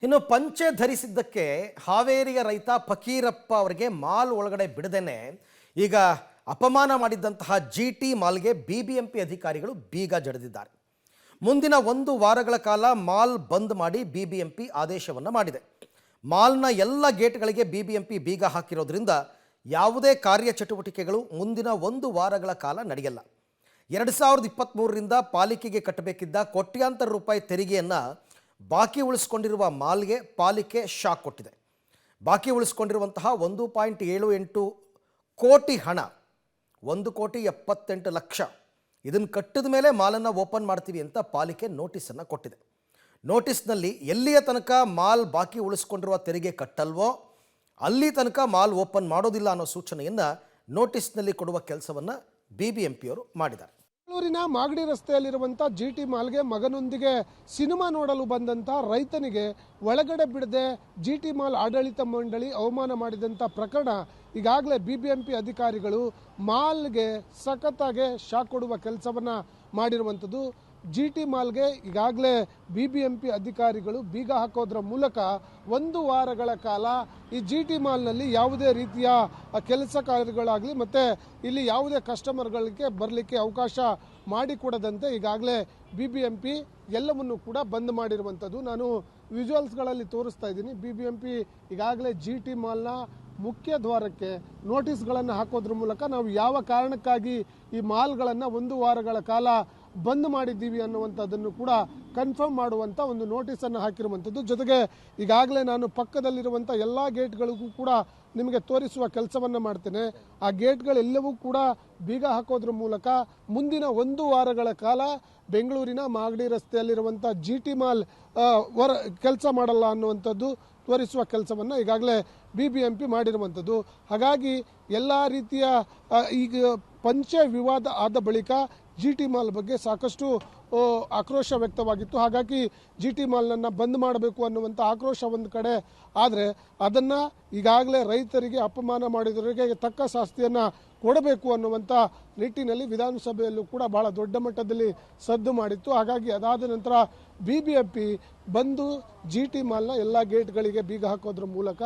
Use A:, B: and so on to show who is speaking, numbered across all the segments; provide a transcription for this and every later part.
A: ಇನ್ನು ಪಂಚೆ ಧರಿಸಿದ್ದಕ್ಕೆ ಹಾವೇರಿಯ ರೈತ ಫಕೀರಪ್ಪ ಅವರಿಗೆ ಮಾಲ್ ಒಳಗಡೆ ಬಿಡದೇನೆ ಈಗ ಅಪಮಾನ ಮಾಡಿದ್ದಂತಹ ಜಿಟಿ ಮಾಲ್ಗೆ ಬಿಬಿಎಂಪಿ ಅಧಿಕಾರಿಗಳು ಬೀಗ ಜಡಿದಿದ್ದಾರೆ. ಮುಂದಿನ 1 ವಾರಗಳ ಕಾಲ ಮಾಲ್ ಬಂದ್ ಮಾಡಿ ಬಿಬಿಎಂಪಿ ಆದೇಶವನ್ನು ಮಾಡಿದೆ. ಮಾಲ್ನ ಎಲ್ಲ ಗೇಟ್ಗಳಿಗೆ ಬಿಬಿಎಂಪಿ ಬೀಗ ಹಾಕಿರೋದ್ರಿಂದ ಯಾವುದೇ ಕಾರ್ಯಚಟುವಟಿಕೆಗಳು ಮುಂದಿನ 1 ವಾರಗಳ ಕಾಲ ನಡೆಯಲ್ಲ. 2023ರಿಂದ ಪಾಲಿಕೆಗೆ ಕಟ್ಟಬೇಕಿದ್ದ ಕೋಟ್ಯಾಂತರ ರೂಪಾಯಿ ತೆರಿಗೆಯನ್ನು ಬಾಕಿ ಉಳಿಸಿಕೊಂಡಿರುವ ಮಾಲ್ಗೆ ಪಾಲಿಕೆ ಶಾಕ್ ಕೊಟ್ಟಿದೆ. ಬಾಕಿ ಉಳಿಸಿಕೊಂಡಿರುವಂತಹ 1.78 ಕೋಟಿ ಹಣ, 1,78,00,000 ಇದನ್ನು ಕಟ್ಟಿದ ಮೇಲೆ ಮಾಲನ್ನು ಓಪನ್ ಮಾಡ್ತೀವಿ ಅಂತ ಪಾಲಿಕೆ ನೋಟಿಸನ್ನು ಕೊಟ್ಟಿದೆ. ನೋಟಿಸ್ನಲ್ಲಿ ಎಲ್ಲಿಯ ತನಕ ಮಾಲ್ ಬಾಕಿ ಉಳಿಸ್ಕೊಂಡಿರುವ ತೆರಿಗೆ ಕಟ್ಟಲ್ವೋ ಅಲ್ಲಿ ತನಕ ಮಾಲ್ ಓಪನ್ ಮಾಡೋದಿಲ್ಲ ಅನ್ನೋ ಸೂಚನೆಯನ್ನು ನೋಟಿಸ್ನಲ್ಲಿ ಕೊಡುವ ಕೆಲಸವನ್ನು ಬಿಬಿಎಂಪಿಯವರು ಮಾಡಿದ್ದಾರೆ.
B: ಬೆಂಗಳೂರಿನ ಮಾಗಡಿ ರಸ್ತೆಯಲ್ಲಿರುವಂಥ ಜಿಟಿ ಮಾಲ್ಗೆ ಮಗನೊಂದಿಗೆ ಸಿನಿಮಾ ನೋಡಲು ಬಂದಂಥ ರೈತನಿಗೆ ಒಳಗಡೆ ಬಿಡದೆ ಜಿಟಿ ಮಾಲ್ ಆಡಳಿತ ಮಂಡಳಿ ಅವಮಾನ ಮಾಡಿದಂಥ ಪ್ರಕರಣ ಈಗಾಗಲೇ ಬಿಬಿಎಂಪಿ ಅಧಿಕಾರಿಗಳು ಮಾಲ್ಗೆ ಸಖತ್ತಾಗಿ ಶಾಕ್ ಕೊಡುವ ಕೆಲಸವನ್ನು ಮಾಡಿರುವಂಥದ್ದು. ಜಿಟಿ ಮಾಲ್ಗೆ ಈಗಾಗಲೇ ಬಿಬಿಎಂಪಿ ಅಧಿಕಾರಿಗಳು ಬೀಗ ಹಾಕೋದ್ರ ಮೂಲಕ 1 ವಾರಗಳ ಕಾಲ ಈ ಜಿಟಿ ಮಾಲ್ನಲ್ಲಿ ಯಾವುದೇ ರೀತಿಯ ಕೆಲಸ ಕಾರ್ಯಗಳಾಗಲಿ ಮತ್ತು ಇಲ್ಲಿ ಯಾವುದೇ ಕಸ್ಟಮರ್ಗಳಿಗೆ ಬರಲಿಕ್ಕೆ ಅವಕಾಶ ಮಾಡಿಕೊಡದಂತೆ ಈಗಾಗಲೇ ಬಿಬಿಎಂಪಿ ಎಲ್ಲವನ್ನು ಕೂಡ ಬಂದ್ ಮಾಡಿರುವಂಥದ್ದು. ನಾನು ವಿಜುವಲ್ಸ್ಗಳಲ್ಲಿ ತೋರಿಸ್ತಾ ಇದ್ದೀನಿ. ಬಿಬಿಎಂಪಿ ಈಗಾಗಲೇ ಜಿಟಿ ಮಾಲ್ನ ಮುಖ್ಯ ದ್ವಾರಕ್ಕೆ ನೋಟಿಸ್ಗಳನ್ನು ಹಾಕೋದ್ರ ಮೂಲಕ ನಾವು ಯಾವ ಕಾರಣಕ್ಕಾಗಿ ಈ ಮಾಲ್ಗಳನ್ನು 1 ವಾರಗಳ ಕಾಲ ಬಂದ್ ಮಾಡಿದ್ದೀವಿ ಅನ್ನುವಂಥದ್ದನ್ನು ಕೂಡ ಕನ್ಫರ್ಮ್ ಮಾಡುವಂಥ ಒಂದು ನೋಟಿಸನ್ನು ಹಾಕಿರುವಂಥದ್ದು. ಜೊತೆಗೆ ಈಗಾಗಲೇ ನಾನು ಪಕ್ಕದಲ್ಲಿರುವಂಥ ಎಲ್ಲ ಗೇಟ್ಗಳಿಗೂ ಕೂಡ ನಿಮಗೆ ತೋರಿಸುವ ಕೆಲಸವನ್ನು ಮಾಡ್ತೇನೆ. ಆ ಗೇಟ್ಗಳೆಲ್ಲವೂ ಕೂಡ ಬೀಗ ಹಾಕೋದ್ರ ಮೂಲಕ ಮುಂದಿನ 1 ವಾರಗಳ ಕಾಲ ಬೆಂಗಳೂರಿನ ಮಾಗಡಿ ರಸ್ತೆಯಲ್ಲಿರುವಂಥ ಜಿಟಿ ಮಾಲ್ ಕೆಲಸ ಮಾಡಲ್ಲ ಅನ್ನುವಂಥದ್ದು ತೋರಿಸುವ ಕೆಲಸವನ್ನು ಈಗಾಗಲೇ ಬಿಬಿಎಂಪಿ ಮಾಡಿರುವಂಥದ್ದು. ಹಾಗಾಗಿ ಎಲ್ಲ ರೀತಿಯ ಈಗ ಪಂಚೆ ವಿವಾದ ಆದ ಬಳಿಕ ಜಿಟಿ ಮಾಲ್ ಬಗ್ಗೆ ಸಾಕಷ್ಟು ಆಕ್ರೋಶ ವ್ಯಕ್ತವಾಗಿತ್ತು. ಹಾಗಾಗಿ ಜಿಟಿ ಮಾಲ್ನನ್ನು ಬಂದ್ ಮಾಡಬೇಕು ಅನ್ನುವಂಥ ಆಕ್ರೋಶ ಒಂದು ಕಡೆ ಆದರೆ ಅದನ್ನು ಈಗಾಗಲೇ ರೈತರಿಗೆ ಅಪಮಾನ ಮಾಡಿದವರಿಗೆ ತಕ್ಕ ಶಾಸ್ತಿಯನ್ನು ಕೊಡಬೇಕು ಅನ್ನುವಂಥ ನಿಟ್ಟಿನಲ್ಲಿ ವಿಧಾನಸಭೆಯಲ್ಲೂ ಕೂಡ ಬಹಳ ದೊಡ್ಡ ಮಟ್ಟದಲ್ಲಿ ಸದ್ದು ಮಾಡಿತ್ತು. ಹಾಗಾಗಿ ಅದಾದ ನಂತರ ಬಿಬಿಎಂಪಿ ಬಂದು ಜಿಟಿ ಮಾಲ್ನ ಎಲ್ಲ ಗೇಟ್ಗಳಿಗೆ ಬೀಗ ಹಾಕೋದ್ರ ಮೂಲಕ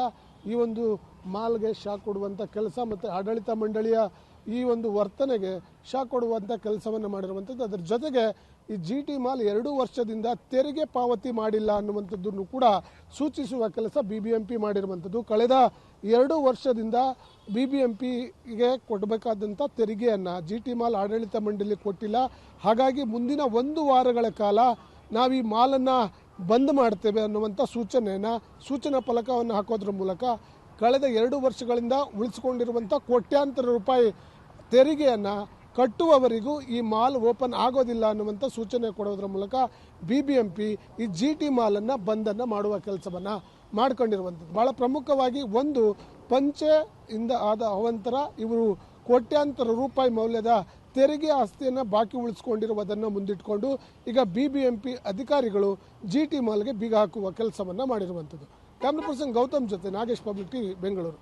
B: ಈ ಒಂದು ಮಾಲ್ಗೆ ಶಾಕ್ ಕೊಡುವಂಥ ಕೆಲಸ ಮತ್ತು ಆಡಳಿತ ಮಂಡಳಿಯ ಈ ಒಂದು ವರ್ತನೆಗೆ ಶಾಕ್ ಕೊಡುವಂಥ ಕೆಲಸವನ್ನು ಮಾಡಿರುವಂಥದ್ದು. ಅದರ ಜೊತೆಗೆ ಈ ಜಿಟಿ ಮಾಲ್ 2 ವರ್ಷದಿಂದ ತೆರಿಗೆ ಪಾವತಿ ಮಾಡಿಲ್ಲ ಅನ್ನುವಂಥದ್ದನ್ನು ಕೂಡ ಸೂಚಿಸುವ ಕೆಲಸ ಬಿಬಿಎಂಪಿ ಮಾಡಿರುವಂಥದ್ದು. ಕಳೆದ 2 ವರ್ಷದಿಂದ ಬಿಬಿಎಂಪಿಗೆ ಕೊಡಬೇಕಾದಂಥ ತೆರಿಗೆಯನ್ನು ಜಿಟಿ ಮಾಲ್ ಆಡಳಿತ ಮಂಡಳಿ ಕೊಟ್ಟಿಲ್ಲ. ಹಾಗಾಗಿ ಮುಂದಿನ 1 ವಾರಗಳ ಕಾಲ ನಾವು ಈ ಮಾಲನ್ನು ಬಂದ್ ಮಾಡ್ತೇವೆ ಅನ್ನುವಂಥ ಸೂಚನಾ ಫಲಕವನ್ನು ಹಾಕೋದ್ರ ಮೂಲಕ ಕಳೆದ 2 ವರ್ಷಗಳಿಂದ ಉಳಿಸಿಕೊಂಡಿರುವಂಥ ಕೋಟ್ಯಾಂತರ ರೂಪಾಯಿ ತೆರಿಗೆಯನ್ನು ಕಟ್ಟುವವರಿಗೂ ಈ ಮಾಲ್ ಓಪನ್ ಆಗೋದಿಲ್ಲ ಅನ್ನುವಂಥ ಸೂಚನೆ ಕೊಡೋದ್ರ ಮೂಲಕ ಬಿಬಿಎಂಪಿ ಈ ಜಿಟಿ ಮಾಲನ್ನು ಬಂದನ್ನು ಮಾಡುವ ಕೆಲಸವನ್ನು ಮಾಡ್ಕೊಂಡಿರುವಂಥದ್ದು. ಭಾಳ ಪ್ರಮುಖವಾಗಿ ಒಂದು ಪಂಚೆಯಿಂದ ಆದ ಅವಂತರ ಇವರು ಕೋಟ್ಯಾಂತರ ರೂಪಾಯಿ ಮೌಲ್ಯದ ತೆರಿಗೆ ಆಸ್ತಿಯನ್ನು ಬಾಕಿ ಉಳಿಸ್ಕೊಂಡಿರುವುದನ್ನು ಮುಂದಿಟ್ಕೊಂಡು ಈಗ ಬಿಬಿಎಂಪಿ ಅಧಿಕಾರಿಗಳು ಜಿಟಿ ಮಾಲ್ಗೆ ಬೀಗ ಹಾಕುವ ಕೆಲಸವನ್ನು ಮಾಡಿರುವಂಥದ್ದು. ಕ್ಯಾಮ್ರಾ ಪರ್ಸನ್ ಗೌತಮ್ ಜೊತೆ ನಾಗೇಶ್, ಪಬ್ಲಿಕ್ ಟಿವಿ, ಬೆಂಗಳೂರು.